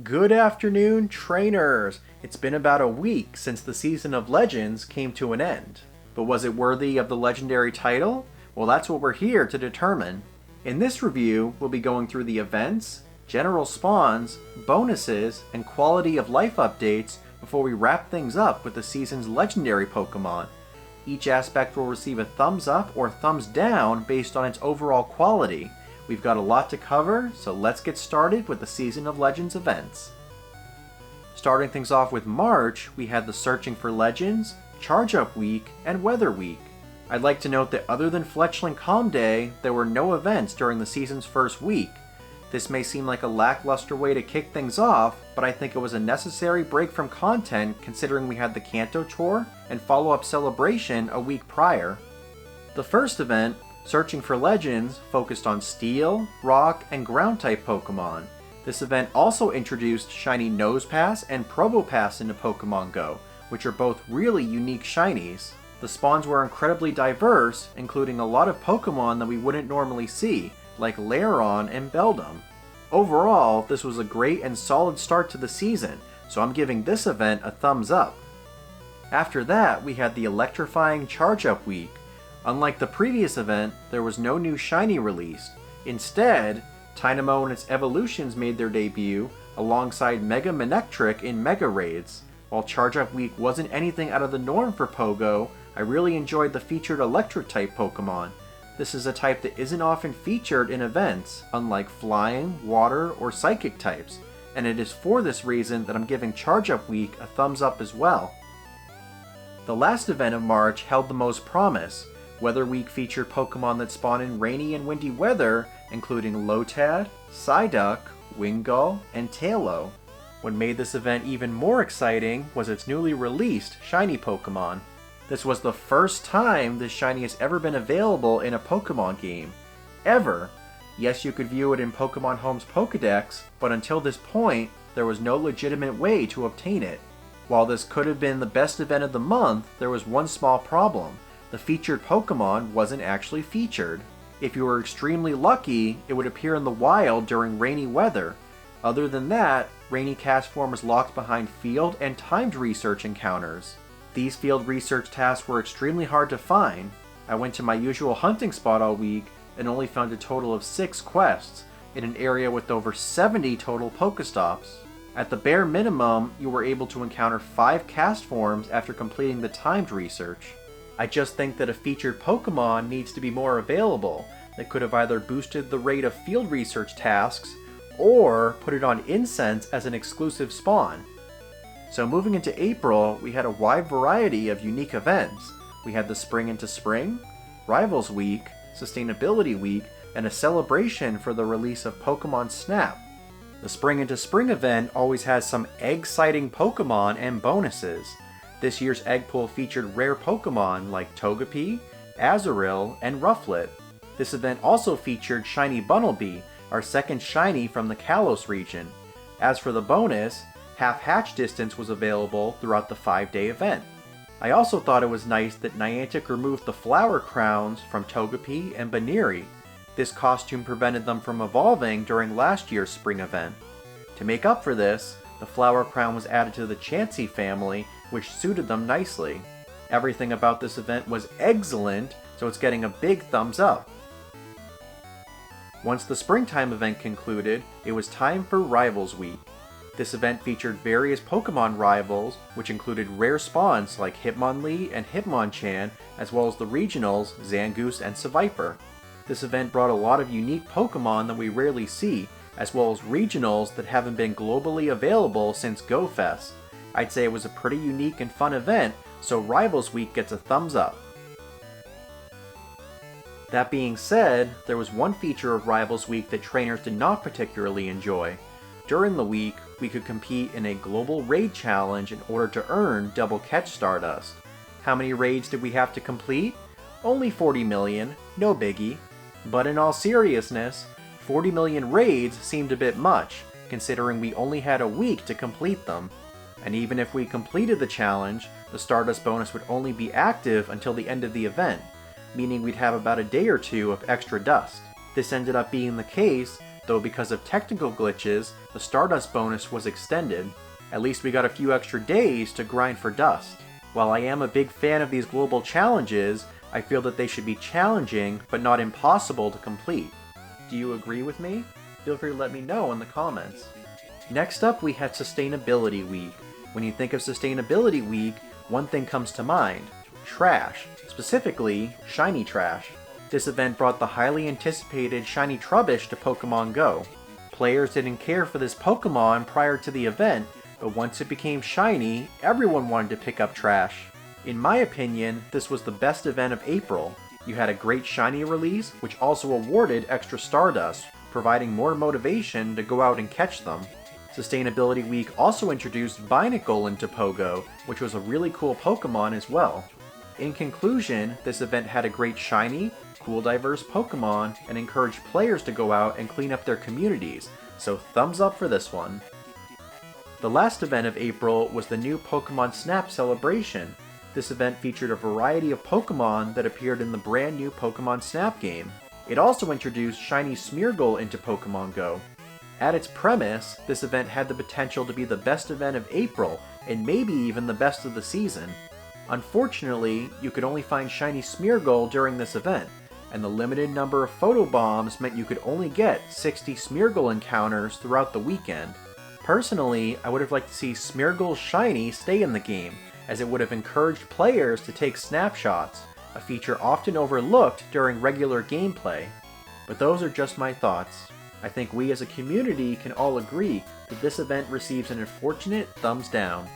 Good afternoon, trainers! It's been about a week since the season of Legends came to an end. But was it worthy of the legendary title? Well, that's what we're here to determine. In this review, we'll be going through the events, general spawns, bonuses, and quality of life updates before we wrap things up with the season's legendary Pokemon. Each aspect will receive a thumbs up or thumbs down based on its overall quality. We've got a lot to cover, so let's get started with the Season of Legends events. Starting things off with March, we had the Searching for Legends, Charge Up Week, and Weather Week. I'd like to note that other than Fletchling Calm Day, there were no events during the season's first week. This may seem like a lackluster way to kick things off, but I think it was a necessary break from content considering we had the Kanto Tour and follow-up celebration a week prior. The first event, Searching for Legends, focused on Steel, Rock, and Ground-type Pokemon. This event also introduced Shiny Nosepass and Probopass into Pokemon Go, which are both really unique shinies. The spawns were incredibly diverse, including a lot of Pokemon that we wouldn't normally see, like Lairon and Beldum. Overall, this was a great and solid start to the season, so I'm giving this event a thumbs up. After that, we had the electrifying Charge Up Week. Unlike the previous event, there was no new shiny released. Instead, Tynamo and its evolutions made their debut alongside Mega Manectric in Mega Raids. While Charge Up Week wasn't anything out of the norm for Pogo, I really enjoyed the featured Electric-type Pokemon. This is a type that isn't often featured in events, unlike Flying, Water, or Psychic types, and it is for this reason that I'm giving Charge Up Week a thumbs up as well. The last event of March held the most promise. Weather Week featured Pokemon that spawn in rainy and windy weather, including Lotad, Psyduck, Wingull, and Tailo. What made this event even more exciting was its newly released shiny Pokemon. This was the first time this shiny has ever been available in a Pokemon game. Ever! Yes, you could view it in Pokemon Home's Pokedex, but until this point, there was no legitimate way to obtain it. While this could have been the best event of the month, there was one small problem. The featured Pokemon wasn't actually featured. If you were extremely lucky, it would appear in the wild during rainy weather. Other than that, Rainy Castform was locked behind field and timed research encounters. These field research tasks were extremely hard to find. I went to my usual hunting spot all week and only found a total of 6 quests in an area with over 70 total Pokestops. At the bare minimum, you were able to encounter 5 Castforms after completing the timed research. I just think that a featured Pokemon needs to be more available that could have either boosted the rate of field research tasks or put it on Incense as an exclusive spawn. So moving into April, we had a wide variety of unique events. We had the Spring into Spring, Rivals Week, Sustainability Week, and a celebration for the release of Pokemon Snap. The Spring into Spring event always has some egg-sighting Pokemon and bonuses. This year's egg pool featured rare Pokemon like Togepi, Azurill, and Rufflet. This event also featured Shiny Bunnelby, our second shiny from the Kalos region. As for the bonus, half hatch distance was available throughout the 5-day event. I also thought it was nice that Niantic removed the flower crowns from Togepi and Baneri. This costume prevented them from evolving during last year's spring event. To make up for this, the flower crown was added to the Chansey family, which suited them nicely. Everything about this event was excellent, so it's getting a big thumbs up. Once the springtime event concluded, it was time for Rivals Week. This event featured various Pokemon rivals, which included rare spawns like Hitmonlee and Hitmonchan, as well as the regionals Zangoose and Seviper. This event brought a lot of unique Pokemon that we rarely see, as well as regionals that haven't been globally available since GoFest. I'd say it was a pretty unique and fun event, so Rivals Week gets a thumbs up. That being said, there was one feature of Rivals Week that trainers did not particularly enjoy. During the week, we could compete in a global raid challenge in order to earn double catch Stardust. How many raids did we have to complete? Only 40 million, no biggie. But in all seriousness, 40 million raids seemed a bit much, considering we only had a week to complete them. And even if we completed the challenge, the Stardust bonus would only be active until the end of the event, meaning we'd have about a day or two of extra dust. This ended up being the case, though because of technical glitches, the Stardust bonus was extended. At least we got a few extra days to grind for dust. While I am a big fan of these global challenges, I feel that they should be challenging, but not impossible to complete. Do you agree with me? Feel free to let me know in the comments. Next up, we had Sustainability Week. When you think of Sustainability Week, one thing comes to mind: trash, specifically shiny trash. This event brought the highly anticipated shiny Trubbish to Pokemon Go. Players didn't care for this Pokemon prior to the event, but once it became shiny, everyone wanted to pick up trash. In my opinion, this was the best event of April. You had a great shiny release, which also awarded extra Stardust, providing more motivation to go out and catch them. Sustainability Week also introduced Binacle into Pogo, which was a really cool Pokemon as well. In conclusion, this event had a great shiny, cool diverse Pokemon, and encouraged players to go out and clean up their communities, so thumbs up for this one. The last event of April was the new Pokemon Snap celebration. This event featured a variety of Pokemon that appeared in the brand new Pokemon Snap game. It also introduced shiny Smeargle into Pokemon Go. At its premise, this event had the potential to be the best event of April, and maybe even the best of the season. Unfortunately, you could only find shiny Smeargle during this event, and the limited number of photobombs meant you could only get 60 Smeargle encounters throughout the weekend. Personally, I would have liked to see Smeargle's shiny stay in the game, as it would have encouraged players to take snapshots, a feature often overlooked during regular gameplay. But those are just my thoughts. I think we as a community can all agree that this event receives an unfortunate thumbs down.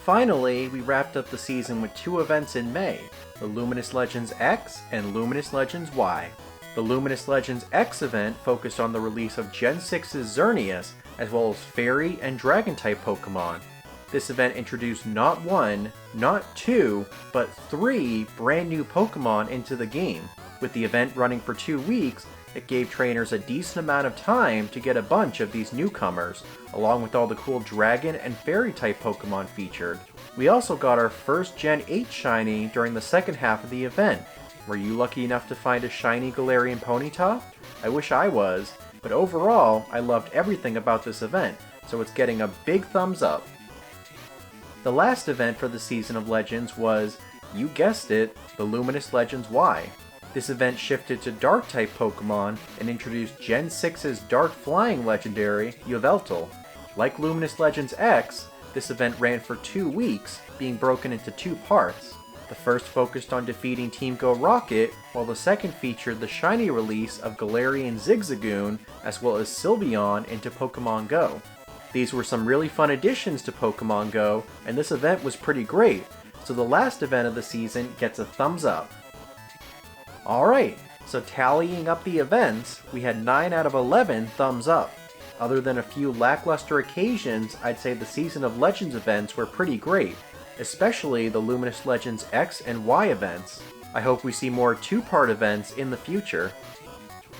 Finally, we wrapped up the season with two events in May, the Luminous Legends X and Luminous Legends Y. The Luminous Legends X event focused on the release of Gen 6's Xerneas, as well as Fairy and Dragon-type Pokemon. This event introduced not one, not two, but three brand new Pokemon into the game. With the event running for 2 weeks, it gave trainers a decent amount of time to get a bunch of these newcomers, along with all the cool Dragon and Fairy-type Pokemon featured. We also got our first Gen 8 shiny during the second half of the event. Were you lucky enough to find a shiny Galarian Ponyta? I wish I was, but overall, I loved everything about this event, so it's getting a big thumbs up. The last event for the Season of Legends was, you guessed it, the Luminous Legends Y. This event shifted to Dark-type Pokemon and introduced Gen 6's Dark Flying legendary, Yveltal. Like Luminous Legends X, this event ran for 2 weeks, being broken into 2 parts. The first focused on defeating Team Go Rocket, while the second featured the shiny release of Galarian Zigzagoon, as well as Sylveon into Pokemon Go. These were some really fun additions to Pokemon Go, and this event was pretty great, so the last event of the season gets a thumbs up. Alright, so tallying up the events, we had 9 out of 11 thumbs up. Other than a few lackluster occasions, I'd say the Season of Legends events were pretty great, especially the Luminous Legends X and Y events. I hope we see more 2-part events in the future.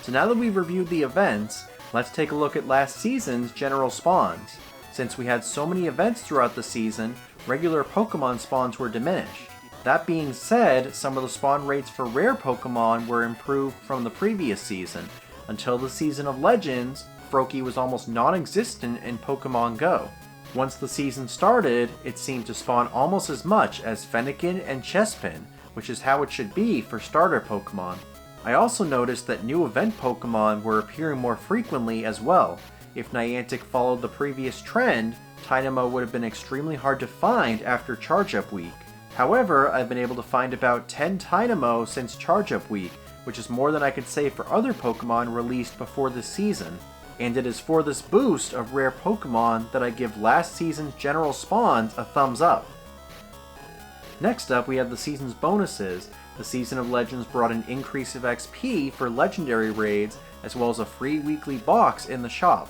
So now that we've reviewed the events, let's take a look at last season's general spawns. Since we had so many events throughout the season, regular Pokemon spawns were diminished. That being said, some of the spawn rates for rare Pokemon were improved from the previous season. Until the Season of Legends, Froakie was almost non-existent in Pokemon Go. Once the season started, it seemed to spawn almost as much as Fennekin and Chespin, which is how it should be for starter Pokemon. I also noticed that new event Pokemon were appearing more frequently as well. If Niantic followed the previous trend, Tynamo would have been extremely hard to find after Charge-Up Week. However, I've been able to find about 10 Tynamo since Charge-Up Week, which is more than I could say for other Pokemon released before this season. And it is for this boost of rare Pokemon that I give last season's general spawns a thumbs up. Next up, we have the season's bonuses. The Season of Legends brought an increase of XP for legendary raids, as well as a free weekly box in the shop.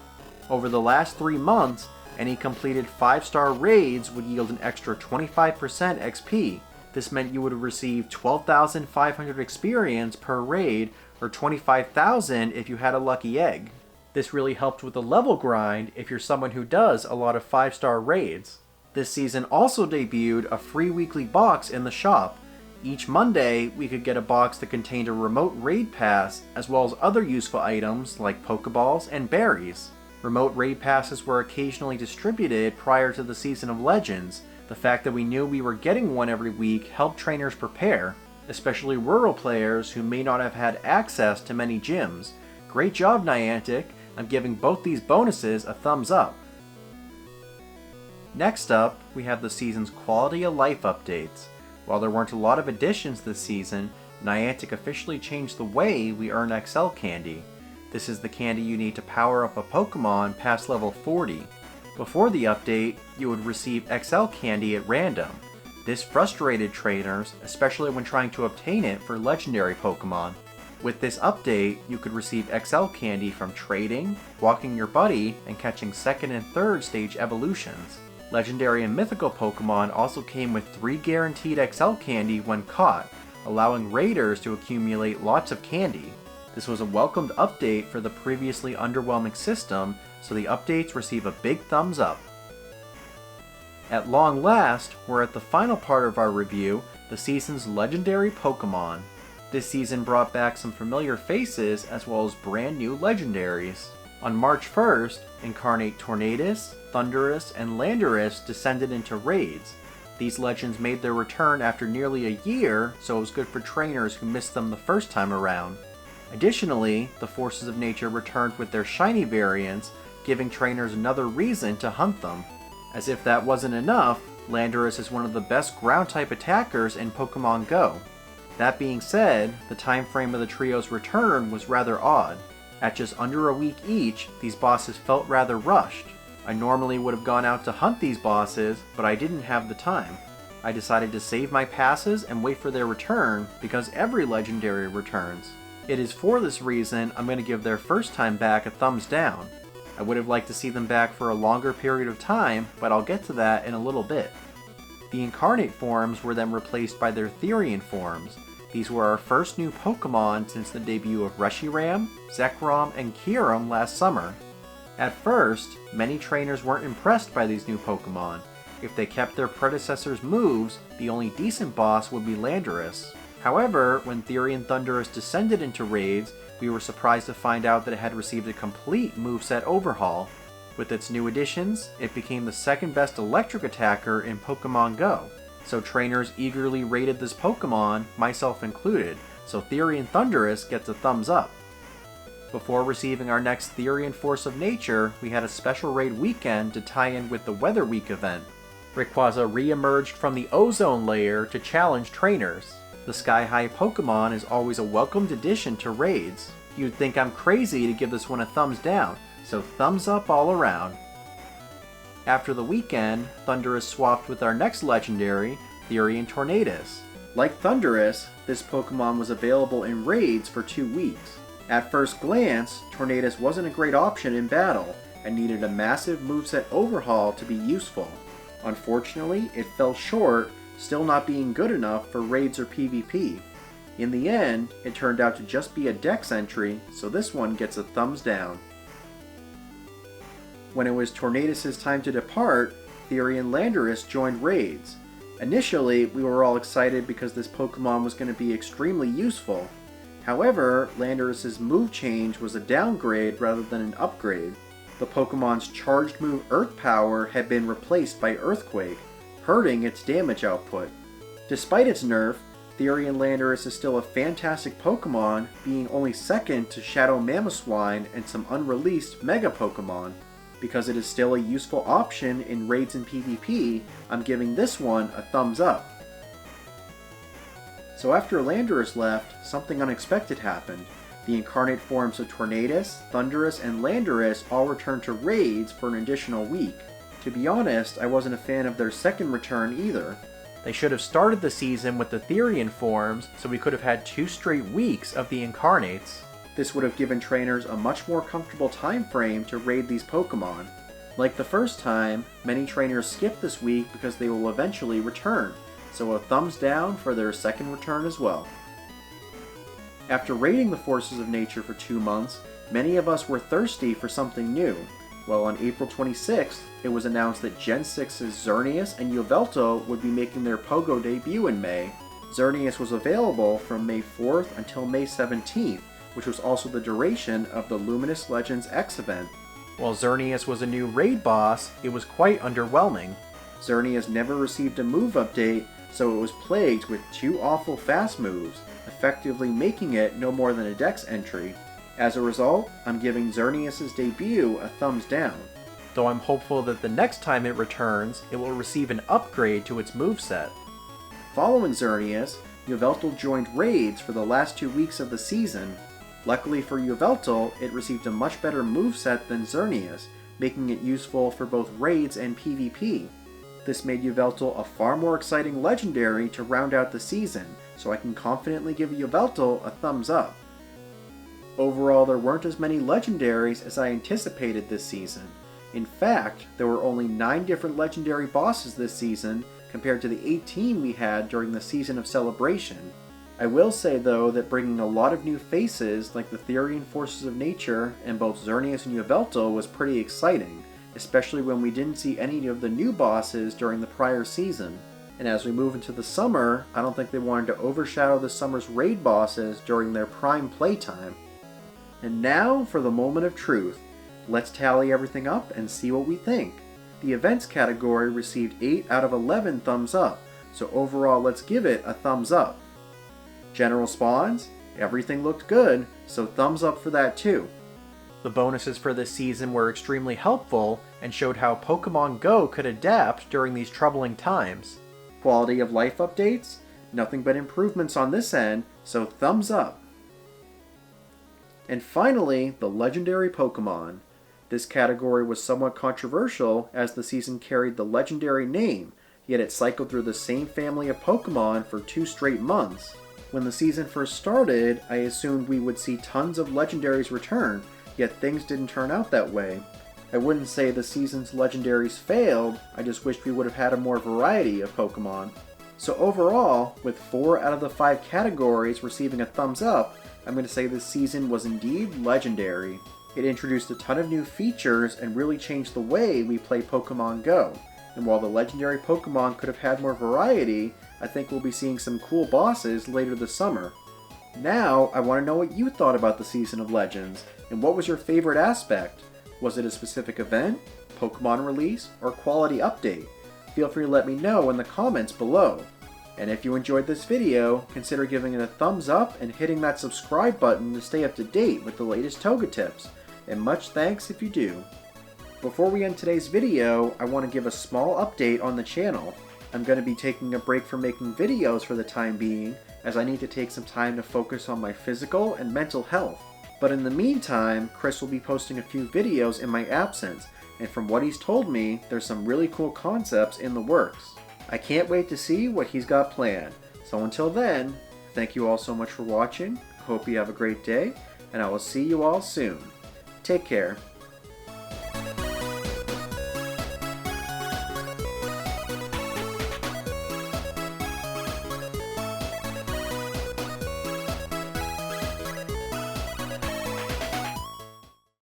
Over the last 3 months, any completed 5-star raids would yield an extra 25% XP. This meant you would receive 12,500 experience per raid, or 25,000 if you had a lucky egg. This really helped with the level grind if you're someone who does a lot of 5-star raids. This season also debuted a free weekly box in the shop. Each Monday, we could get a box that contained a remote raid pass, as well as other useful items like Pokeballs and berries. Remote raid passes were occasionally distributed prior to the Season of Legends. The fact that we knew we were getting one every week helped trainers prepare, especially rural players who may not have had access to many gyms. Great job, Niantic! I'm giving both these bonuses a thumbs up. Next up, we have the season's quality of life updates. While there weren't a lot of additions this season, Niantic officially changed the way we earn XL candy. This is the candy you need to power up a Pokemon past level 40. Before the update, you would receive XL candy at random. This frustrated trainers, especially when trying to obtain it for legendary Pokemon. With this update, you could receive XL candy from trading, walking your buddy, and catching second and third stage evolutions. Legendary and mythical Pokemon also came with 3 guaranteed XL candy when caught, allowing raiders to accumulate lots of candy. This was a welcomed update for the previously underwhelming system, so the updates receive a big thumbs up. At long last, we're at the final part of our review, the season's legendary Pokemon. This season brought back some familiar faces as well as brand new legendaries. On March 1st, Incarnate Tornadus, Thundurus, and Landorus descended into raids. These legends made their return after nearly a year, so it was good for trainers who missed them the first time around. Additionally, the Forces of Nature returned with their shiny variants, giving trainers another reason to hunt them. As if that wasn't enough, Landorus is one of the best ground-type attackers in Pokemon Go. That being said, the time frame of the trio's return was rather odd. At just under a week each, these bosses felt rather rushed. I normally would have gone out to hunt these bosses, but I didn't have the time. I decided to save my passes and wait for their return, because every legendary returns. It is for this reason I'm going to give their first time back a thumbs down. I would have liked to see them back for a longer period of time, but I'll get to that in a little bit. The Incarnate forms were then replaced by their Therian forms. These were our first new Pokemon since the debut of Reshiram, Zekrom, and Kyurem last summer. At first, many trainers weren't impressed by these new Pokemon. If they kept their predecessors' moves, the only decent boss would be Landorus. However, when Therian Thundurus descended into raids, we were surprised to find out that it had received a complete moveset overhaul. With its new additions, it became the second best electric attacker in Pokemon Go. So trainers eagerly rated this Pokemon, myself included, so Therian Thundurus gets a thumbs up. Before receiving our next Therian Force of Nature, we had a special raid weekend to tie in with the Weather Week event. Rayquaza re-emerged from the ozone layer to challenge trainers. The sky-high Pokemon is always a welcomed addition to raids. You'd think I'm crazy to give this one a thumbs down, so thumbs up all around. After the weekend, Thundurus swapped with our next legendary, Therian Tornadus. Like Thundurus, this Pokemon was available in raids for 2 weeks. At first glance, Tornadus wasn't a great option in battle, and needed a massive moveset overhaul to be useful. Unfortunately, it fell short, still not being good enough for raids or PvP. In the end, it turned out to just be a Dex entry, so this one gets a thumbs down. When it was Tornadus' time to depart, Therian Landorus joined raids. Initially, we were all excited because this Pokemon was going to be extremely useful. However, Landorus' move change was a downgrade rather than an upgrade. The Pokemon's charged move Earth Power had been replaced by Earthquake, hurting its damage output. Despite its nerf, Therian Landorus is still a fantastic Pokemon, being only second to Shadow Mamoswine and some unreleased Mega Pokemon. Because it is still a useful option in raids and PvP, I'm giving this one a thumbs up. So after Landorus left, something unexpected happened. The Incarnate forms of Tornadus, Thundurus, and Landorus all returned to raids for an additional week. To be honest, I wasn't a fan of their second return either. They should have started the season with the Therian forms, so we could have had 2 straight weeks of the Incarnates. This would have given trainers a much more comfortable time frame to raid these Pokemon. Like the first time, many trainers skip this week because they will eventually return, so a thumbs down for their second return as well. After raiding the Forces of Nature for 2 months, many of us were thirsty for something new. Well, on April 26th, it was announced that Gen 6's Xerneas and Yveltal would be making their Pogo debut in May. Xerneas was available from May 4th until May 17th, which was also the duration of the Luminous Legends X event. While Xerneas was a new raid boss, it was quite underwhelming. Xerneas never received a move update, so it was plagued with 2 awful fast moves, effectively making it no more than a dex entry. As a result, I'm giving Xerneas' debut a thumbs down, though I'm hopeful that the next time it returns, it will receive an upgrade to its moveset. Following Xerneas, Yveltal joined raids for the last 2 weeks of the season. Luckily for Yveltal, it received a much better moveset than Xerneas, making it useful for both raids and PvP. This made Yveltal a far more exciting legendary to round out the season, so I can confidently give Yveltal a thumbs up. Overall, there weren't as many legendaries as I anticipated this season. In fact, there were only 9 different legendary bosses this season, compared to the 18 we had during the Season of Celebration. I will say though that bringing a lot of new faces like the Therian Forces of Nature and both Xerneas and Yveltal was pretty exciting, especially when we didn't see any of the new bosses during the prior season. And as we move into the summer, I don't think they wanted to overshadow the summer's raid bosses during their prime playtime. And now for the moment of truth. Let's tally everything up and see what we think. The events category received 8 out of 11 thumbs up, so overall let's give it a thumbs up. General spawns, everything looked good, so thumbs up for that too. The bonuses for this season were extremely helpful and showed how Pokemon Go could adapt during these troubling times. Quality of life updates, nothing but improvements on this end, so thumbs up. And finally, the legendary Pokemon. This category was somewhat controversial as the season carried the legendary name, yet it cycled through the same family of Pokemon for 2 straight months. When the season first started, I assumed we would see tons of legendaries return, yet things didn't turn out that way. I wouldn't say the season's legendaries failed, I just wished we would have had a more variety of Pokemon. So overall, with 4 out of the 5 categories receiving a thumbs up, I'm going to say this season was indeed legendary. It introduced a ton of new features and really changed the way we play Pokemon Go. And while the legendary Pokemon could have had more variety, I think we'll be seeing some cool bosses later this summer. Now, I want to know what you thought about the Season of Legends, and what was your favorite aspect? Was it a specific event, Pokemon release, or quality update? Feel free to let me know in the comments below. And if you enjoyed this video, consider giving it a thumbs up and hitting that subscribe button to stay up to date with the latest TogeTips. And much thanks if you do. Before we end today's video, I want to give a small update on the channel. I'm going to be taking a break from making videos for the time being, as I need to take some time to focus on my physical and mental health. But in the meantime, Chris will be posting a few videos in my absence, and from what he's told me, there's some really cool concepts in the works. I can't wait to see what he's got planned. So until then, thank you all so much for watching, hope you have a great day, and I will see you all soon. Take care.